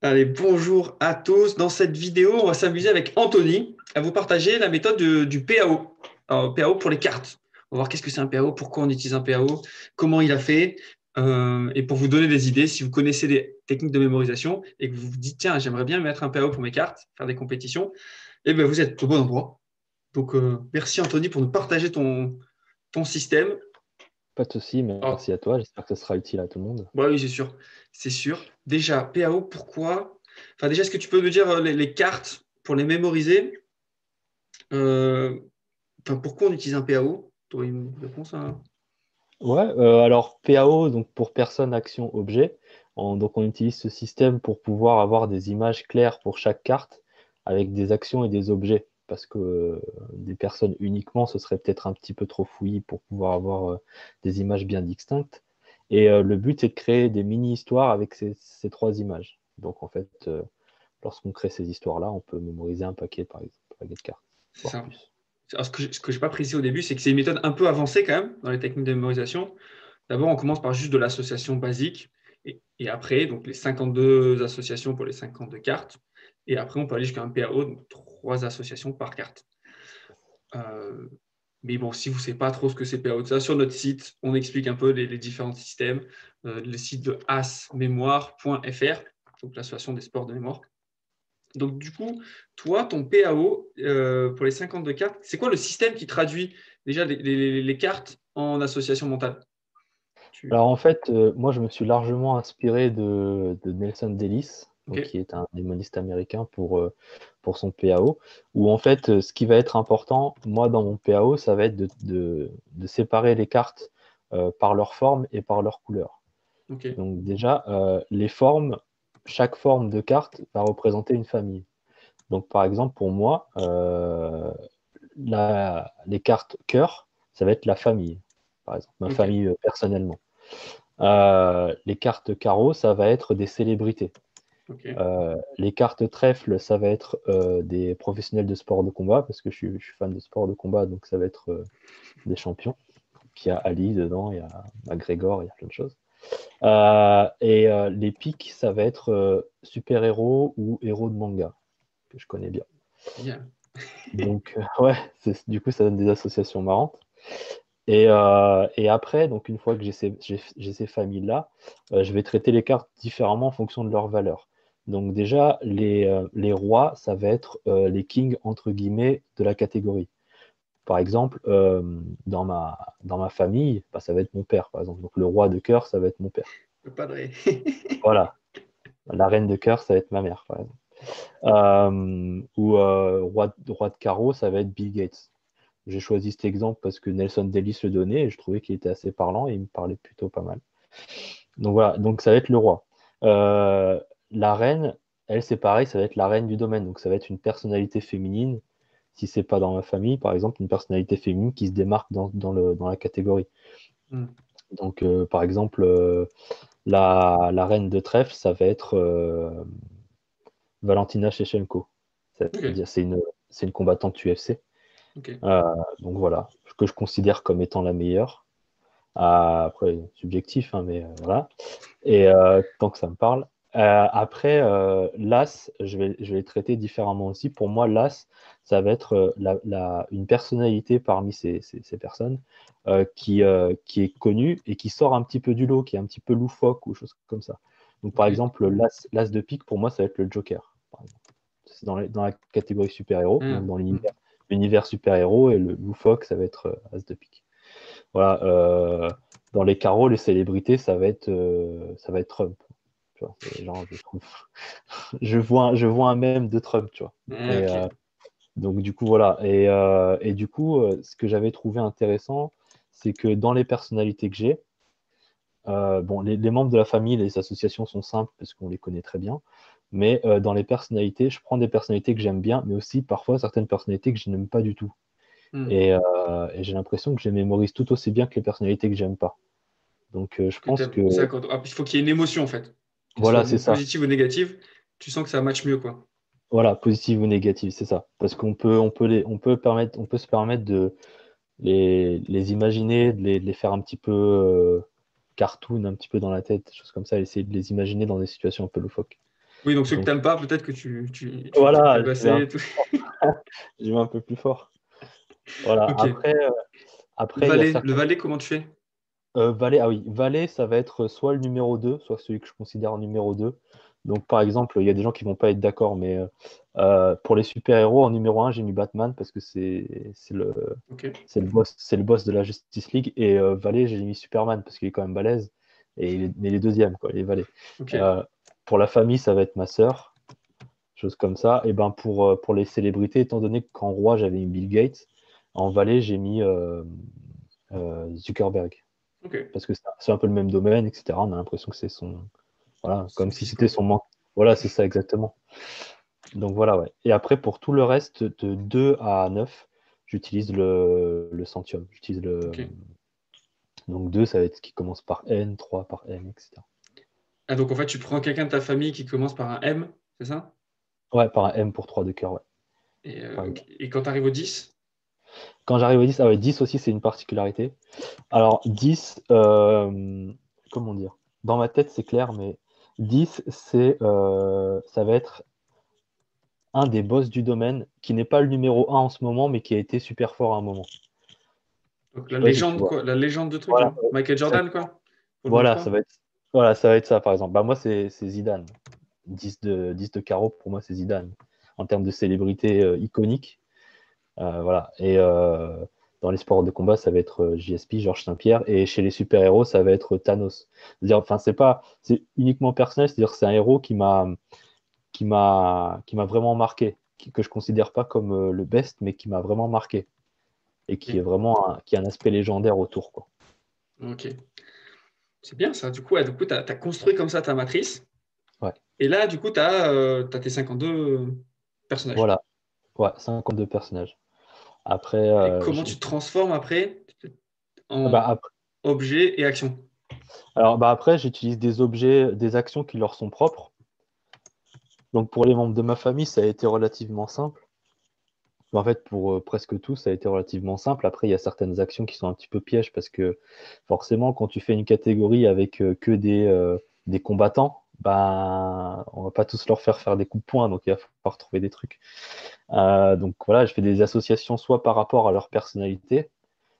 Allez, bonjour à tous. Dans cette vidéo, on va s'amuser avec Anthony à vous partager la méthode du PAO. Alors, PAO pour les cartes. On va voir qu'est-ce que c'est un PAO, pourquoi on utilise un PAO, comment il a fait, et pour vous donner des idées, si vous connaissez des techniques de mémorisation et que vous vous dites, tiens, j'aimerais bien mettre un PAO pour mes cartes, faire des compétitions, eh bien, vous êtes au bon endroit. Donc, merci Anthony pour nous partager ton système. Pas de souci, Alors, merci à toi. J'espère que ce sera utile à tout le monde. bah oui, c'est sûr. C'est sûr. Déjà, PAO, pourquoi? Enfin, déjà, est-ce que tu peux me dire les cartes pour les mémoriser? Euh, enfin, pourquoi on utilise un PAO? Tu aurais une réponse à... Ouais, alors PAO, donc pour personne, action, objet. Donc on utilise ce système pour pouvoir avoir des images claires pour chaque carte avec des actions et des objets. Parce que des personnes uniquement, ce serait peut-être un petit peu trop fouillis pour pouvoir avoir des images bien distinctes. Et le but, c'est de créer des mini-histoires avec ces trois images. Donc en fait, lorsqu'on crée ces histoires-là, on peut mémoriser un paquet, par exemple, un paquet de cartes, C'est voire ça. plus. Alors, ce que je n'ai pas précisé au début, c'est que c'est une méthode un peu avancée quand même dans les techniques de mémorisation. D'abord, on commence par juste de l'association basique et après, donc les 52 associations pour les 52 cartes. Et après, on peut aller jusqu'à un PAO, donc 3 associations par carte. Euh, mais bon, si vous ne savez pas trop ce que c'est PAO, ça, sur notre site, on explique un peu les différents systèmes. Le site de asmémoire.fr, donc l'association des sports de mémoire. Donc, du coup, toi, ton PAO pour les 52 cartes, c'est quoi le système qui traduit déjà les cartes en association mentale? Alors en fait, moi je me suis largement inspiré de Nelson Dellis, Ok. donc, qui est un démoniste américain pour son PAO, où en fait ce qui va être important, moi dans mon PAO, ça va être de séparer les cartes par leur forme et par leur couleur. Ok. Donc déjà, les formes, chaque forme de carte va représenter une famille. Donc par exemple pour moi, les cartes cœur, ça va être la famille, par exemple, ma Ok. famille personnellement. Les cartes carreau, ça va être des célébrités. Ok. Les cartes trèfle, ça va être des professionnels de sport de combat, parce que je suis fan de sport de combat, donc ça va être des champions. Il y a Ali dedans, il y a McGregor, il y a plein de choses. Les piques, ça va être super-héros ou héros de manga, que je connais bien. Génial. Donc, ouais, du coup, ça donne des associations marrantes. Et après, donc une fois que j'ai ces familles-là, je vais traiter les cartes différemment en fonction de leur valeur. Donc déjà, les rois, ça va être les kings, entre guillemets, de la catégorie. Par exemple, dans ma famille, bah, ça va être mon père, par exemple. Donc le roi de cœur, ça va être mon père. Le padré. Voilà. La reine de cœur, ça va être ma mère, par exemple. Ou roi de carreau, ça va être Bill Gates. J'ai choisi cet exemple parce que Nelson Dellis le donnait et je trouvais qu'il était assez parlant et il me parlait plutôt pas mal. Donc voilà, donc ça va être le roi. Euh, la reine, elle, c'est pareil, ça va être la reine du domaine. Donc ça va être une personnalité féminine. Si c'est pas dans ma famille, par exemple, une personnalité féminine qui se démarque dans la catégorie. Hmm. Donc par exemple, la reine de trèfle, ça va être Valentina Shevchenko. Ok. C'est-à-dire, c'est une combattante UFC. Ok. Euh, donc voilà, que je considère comme étant la meilleure. Après, subjectif, hein, mais voilà. Et tant que ça me parle. Après, l'as, je vais les traiter différemment aussi. Pour moi, l'as, ça va être une personnalité parmi ces personnes qui est connue et qui sort un petit peu du lot, qui est un petit peu loufoque ou chose comme ça. Donc, par Ok. exemple, l'as de pique, pour moi, ça va être le Joker, par exemple. C'est dans la catégorie super-héros, donc Hmm. dans Hmm. l'univers super-héros, et le loufoque, ça va être as de pique. Voilà. Dans les carreaux, les célébrités, ça va être Trump. Tu vois, genre, je trouve, je vois un mème de Trump, tu vois. Et Ok. donc du coup voilà. Et du coup, ce que j'avais trouvé intéressant, c'est que dans les personnalités que j'ai, bon, les membres de la famille, les associations sont simples parce qu'on les connaît très bien. Mais dans les personnalités, je prends des personnalités que j'aime bien, mais aussi parfois certaines personnalités que je n'aime pas du tout. Hmm. Et j'ai l'impression que je les mémorise tout aussi bien que les personnalités que j'aime pas. Donc je Que pense que ça, il faut qu'il y ait une émotion en fait, qu'elle soit voilà, c'est ça. positive ou négative. Tu sens que ça match mieux, quoi. Voilà, positive ou négative, c'est ça. Parce on peut se permettre de les imaginer, de les faire un petit peu. cartoon un petit peu dans la tête, des choses comme ça, essayer de les imaginer dans des situations un peu loufoques. Oui, donc ceux que tu Donc n'aimes pas, peut-être que tu vas voilà, tabasser et tout. je vais un peu plus fort. Voilà. Ok. Après, il y a Le certains. valet, comment tu fais? Valet, ah oui, Valet, ça va être soit le numéro 2, soit celui que je considère en numéro 2. Donc, par exemple, il y a des gens qui vont pas être d'accord, mais pour les super-héros, en numéro 1, j'ai mis Batman parce que Ok. c'est le boss de la Justice League. Et Valet, j'ai mis Superman parce qu'il est quand même balèze. Mais les deuxièmes, quoi, les Valets. Ok. Euh, pour la famille, ça va être ma sœur, chose comme ça. Et ben pour les célébrités, étant donné qu'en roi, j'avais mis Bill Gates, en Valet, j'ai mis Zuckerberg Ok. parce que c'est un peu le même domaine, etc. On a l'impression que c'est son. Voilà, Son comme si fils, c'était quoi. son manque. Voilà, c'est ça exactement. Donc voilà, ouais. Et après, pour tout le reste, de 2 à 9, j'utilise le centium. Ok. Donc 2, ça va être ce qui commence par N, 3 par M, etc. Ah, donc en fait, tu prends quelqu'un de ta famille qui commence par un M, c'est ça? Ouais, par un M pour 3 de cœur, ouais, par Ok. exemple. Et quand tu arrives au 10? Quand j'arrive au 10, ah ouais, 10 aussi, c'est une particularité. Alors, 10, comment dire? Dans ma tête, c'est clair, mais 10, ça va être un des boss du domaine qui n'est pas le numéro un en ce moment, mais qui a été super fort à un moment. Donc Je la sais pas si tu légende, vois. quoi. La légende de trucs, Voilà, là. Michael ça- Jordan, quoi. Pour le voilà, 23. ça va être ça, par exemple. Bah, moi, c'est Zidane. 10 de carreau, pour moi, c'est Zidane. En termes de célébrité iconique. Voilà. Et dans les sports de combat, ça va être JSP, Georges Saint-Pierre. Et chez les super-héros, ça va être Thanos. C'est-à-dire, enfin, c'est uniquement personnel, c'est-à-dire que c'est un héros qui m'a vraiment marqué, que je considère pas comme le best, mais qui m'a vraiment marqué et qui est Ok. vraiment qui a un aspect légendaire autour, quoi. Ok. C'est bien ça. Du coup, ouais, tu as construit comme ça ta matrice. Ouais, Et là, du coup, tu as, tes 52 personnages. voilà, ouais, 52 personnages. Après, Et comment tu te transformes après bah, en après, objet et action? après, j'utilise des objets, des actions qui leur sont propres. Donc pour les membres de ma famille, ça a été relativement simple. En fait, pour presque tout, ça a été relativement simple. Après, il y a certaines actions qui sont un petit peu pièges parce que forcément, quand tu fais une catégorie avec que des combattants, ben, on va pas tous leur faire des coups de poing, donc il va falloir trouver des trucs. Donc voilà, je fais des associations soit par rapport à leur personnalité,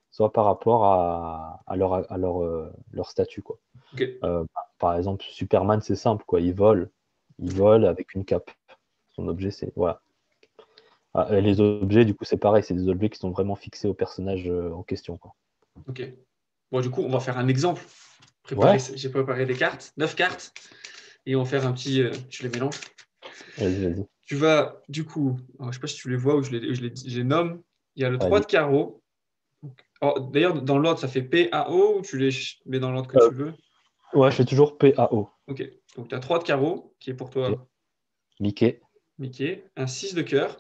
soit par rapport leur statut, quoi. Ok. Par exemple, Superman, c'est simple, quoi. Il vole avec une cape. Son objet, c'est voilà. Et les objets, du coup, c'est pareil, c'est des objets qui sont vraiment fixés au personnage en question, quoi. Ok. Bon, du coup, on va faire un exemple. Ouais, J'ai préparé des cartes, 9 cartes, et on va faire un petit. Je les mélange. vas-y, vas-y. Tu vas, du coup, alors, je ne sais pas si tu les vois ou je les nomme. Il y a le 3 Vas-y. de carreau. D'ailleurs, dans l'ordre, ça fait P-A-O ou tu les mets dans l'ordre que Euh, tu veux? ouais, je fais toujours PAO. Ok. Donc, tu as 3 de carreau, qui est pour Ok. toi, Mickey. Mickey. Un 6 de cœur.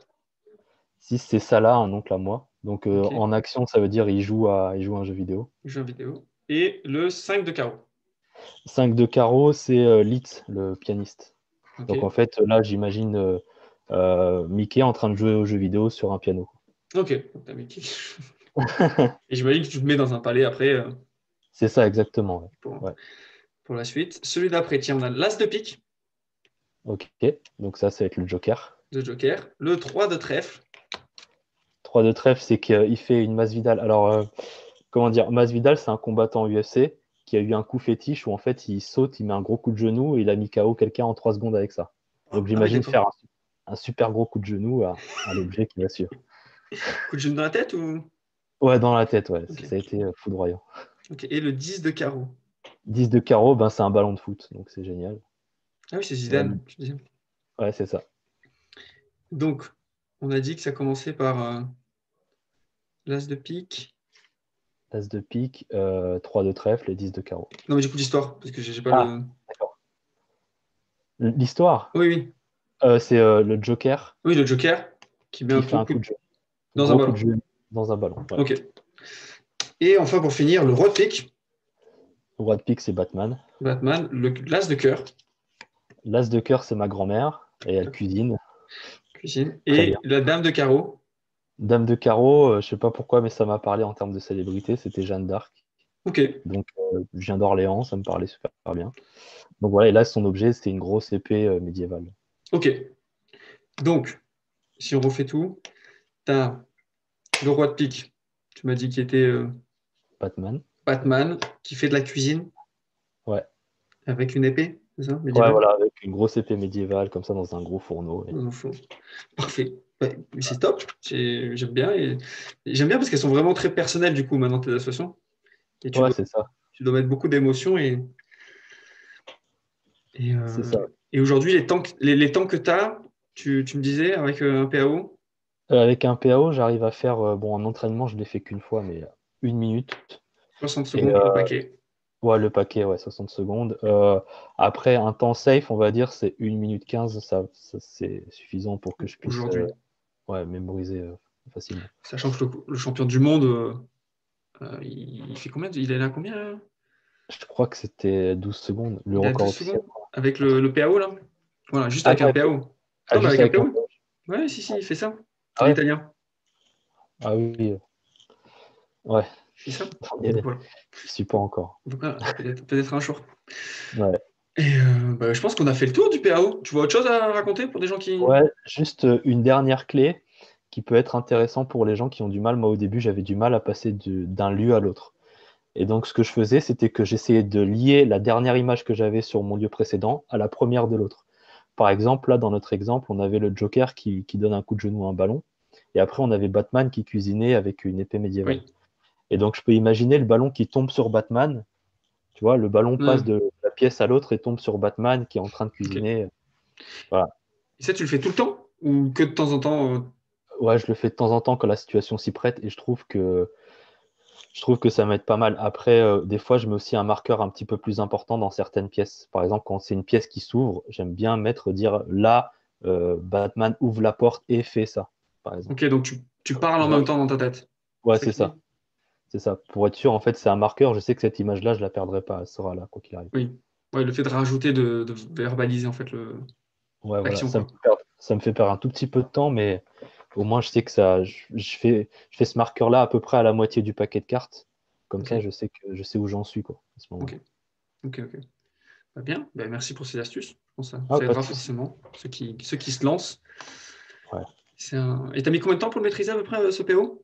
6, c'est Salah, un oncle à moi. Donc Ok. en action, ça veut dire il joue à un jeu vidéo. Jeu vidéo. Et le 5 de carreau. 5 de carreau, c'est Litz, le pianiste. Ok. Donc en fait, là, j'imagine Mickey en train de jouer aux jeux vidéo sur un piano. Ok. Donc, t'as Mickey. Et j'imagine que tu te mets dans un palais après C'est ça, exactement. Ouais. pour, Ouais. pour la suite. Celui d'après, tiens, on a l'As de pique Ok. Donc ça va être le Joker. de Joker. Le 3 de trèfle. 3 de trèfle, c'est qu'il fait une Masvidal. Alors, comment dire, Masvidal, c'est un combattant UFC qui a eu un coup fétiche où en fait il saute, il met un gros coup de genou et il a mis KO quelqu'un en 3 secondes avec ça. Donc Ah oui, j'imagine d'accord. faire un super gros coup de genou à l'objet qui l'assure. Coup de genou dans la tête ou? Ouais, dans la tête, ouais, Ok. ça a été foudroyant. Ok. Et le 10 de carreau. 10 de carreau, ben, c'est un ballon de foot, donc c'est génial. Ah oui, c'est Ouais, Zidane. Tu dis. ouais, c'est ça. Donc, on a dit que ça commençait par l'As de pique. As de pique, 3 de trèfle et 10 de carreau. Non, mais du coup, l'histoire, parce que j'ai pas Ah, le. d'accord. L'histoire, Oui, oui. c'est le Joker Oui, le Joker qui met un qui fait gros un coup coup de genou, dans un gros coup de ballon. genou dans un ballon. Ouais. Ok. Et enfin, pour finir, le roi de pique, Roi de pique, c'est Batman. Batman, l'As de cœur, L'as de cœur, c'est ma grand-mère et elle cuisine cuisine, très bien. et la dame de carreau. Dame de carreau, je sais pas pourquoi, mais ça m'a parlé en termes de célébrité, c'était Jeanne d'Arc. Ok, Donc, je viens d'Orléans, ça me parlait super bien. Donc voilà, et là, son objet, c'était une grosse épée médiévale. ok. Donc, si on refait tout, tu as le roi de pique. Tu m'as dit qu'il était Batman. Batman, qui fait de la cuisine Ouais. avec une épée, c'est ça, Ouais, médiévale? voilà, avec une grosse épée médiévale, comme ça, dans un gros fourneau. Dans un fond. Parfait. Ouais, c'est top. J'aime bien. Et j'aime bien parce qu'elles sont vraiment très personnelles, du coup, maintenant, tes associations. Et Ouais, c'est ça. tu dois mettre beaucoup d'émotions. Et, C'est euh, ça. et aujourd'hui, les temps que tu as, tu me disais, avec un PAO, Avec un PAO, j'arrive à faire, bon, un entraînement, je l'ai fait qu'une fois, mais 1 minute. 60 Et secondes le paquet. ouais, le paquet, ouais, 60 secondes. Après, un temps safe, on va dire, c'est 1 minute 15. Ça, c'est suffisant pour que je puisse Aujourd'hui. ouais, mémoriser facilement. Sachant que le champion du monde, il fait combien? Il est là combien? Je crois que c'était 12 secondes, le Il est à record 12 officiel. secondes avec Un truc. le PAO, là? Voilà, juste Ah avec non, un PAO. Non, mais juste avec un avec un PAO. PAO. Ouais, si, il fait ça. Ah Il est ouais? italien. Ah oui, oui. Ouais. Il fait ça. Je Donc voilà. suis pas encore. Donc, voilà, peut-être un jour. Ouais. Et je pense qu'on a fait le tour du PAO. Tu vois autre chose à raconter pour des gens qui. Ouais, juste une dernière clé qui peut être intéressant pour les gens qui ont du mal. Moi, au début, j'avais du mal à passer d'un lieu à l'autre. Et donc, ce que je faisais, c'était que j'essayais de lier la dernière image que j'avais sur mon lieu précédent à la première de l'autre. Par exemple, là, dans notre exemple, on avait le Joker qui donne un coup de genou à un ballon. Et après, on avait Batman qui cuisinait avec une épée médiévale. Oui. Et donc, je peux imaginer le ballon qui tombe sur Batman. Tu vois, le ballon passe Ouais, de la pièce à l'autre et tombe sur Batman qui est en train de ok. cuisiner. Voilà. Et ça, tu le fais tout le temps? Ou que de temps en temps Ouais, je le fais de temps en temps quand la situation s'y prête et je trouve que ça m'aide pas mal. Après, des fois, je mets aussi un marqueur un petit peu plus important dans certaines pièces. Par exemple, quand c'est une pièce qui s'ouvre, j'aime bien dire là, Batman ouvre la porte et fait ça, par exemple. Ok, donc tu parles en même temps dans ta tête. Ouais, C'est ça c'est que tu dis? ça. C'est ça. Pour être sûr, en fait, c'est un marqueur. Je sais que cette image-là, je la perdrai pas. Elle sera là, quoi qu'il arrive. Oui. Ouais, le fait de rajouter, de verbaliser en fait Ouais, voilà. l'action, quoi. Ça me fait perdre un tout petit peu de temps, mais au moins, je sais que je fais ce marqueur-là à peu près à la moitié du paquet de cartes. Comme Ok, ça, je sais où j'en suis, quoi, à ce ok, moment-là. ok. Bien. Merci pour ces astuces. Je pense que Ah, ça pas de aidera souci. forcément ceux qui se lancent. Ouais. Et t'as mis combien de temps pour le maîtriser à peu près, ce PO?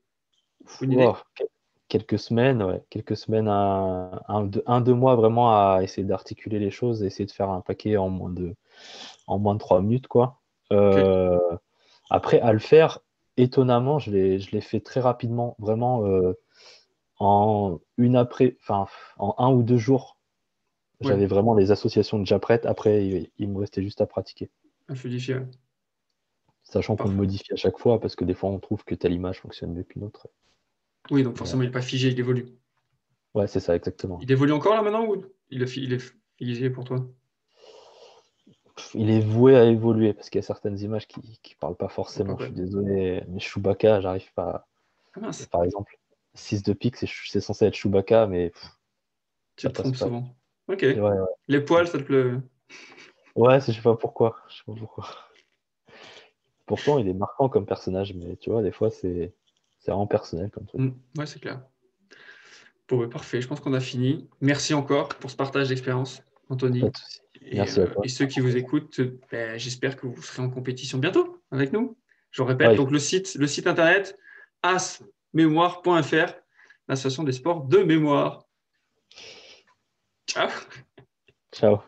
Une Oh, idée? quelques semaines, ouais. Quelques semaines, 2 mois vraiment à essayer d'articuler les choses, essayer de faire un paquet en moins de 3 minutes, quoi. Ok. Euh, Après, à le faire, étonnamment, je l'ai fait très rapidement, vraiment enfin, en 1 ou 2 jours, Ouais, j'avais vraiment les associations déjà prêtes. Après, il me restait juste à pratiquer. un fluidifié. Ouais. Sachant qu'on le Parfait. modifie à chaque fois, parce que des fois, on trouve que telle image fonctionne mieux qu'une autre. Oui, donc Et, forcément, il n'est pas figé, il évolue. ouais, c'est ça, exactement. Il évolue encore là maintenant ou il est figé pour toi? Il est voué à évoluer, parce qu'il y a certaines images qui parlent pas Bon, pas forcément. Je quoi. suis désolé, mais Chewbacca, j'arrive pas. Ah mince, Par exemple, 6 de pique, c'est censé être Chewbacca, mais tu ça te passe trompes pas. souvent. Ok. Ouais, ouais. Les poils, ça te plaît? Ouais, je sais pas pourquoi. Je sais pas pourquoi. Pourtant, il est marquant comme personnage, mais tu vois, des fois, c'est vraiment personnel comme truc. Ouais, c'est clair. Bon, parfait, je pense qu'on a fini. Merci encore pour ce partage d'expérience, Pas Anthony. de souci. Merci à toi. Et ceux qui vous écoutent, j'espère que vous serez en compétition bientôt avec nous. Je répète, Ouais, donc le site internet asmémoire.fr, l'association des sports de mémoire. Ciao! ciao.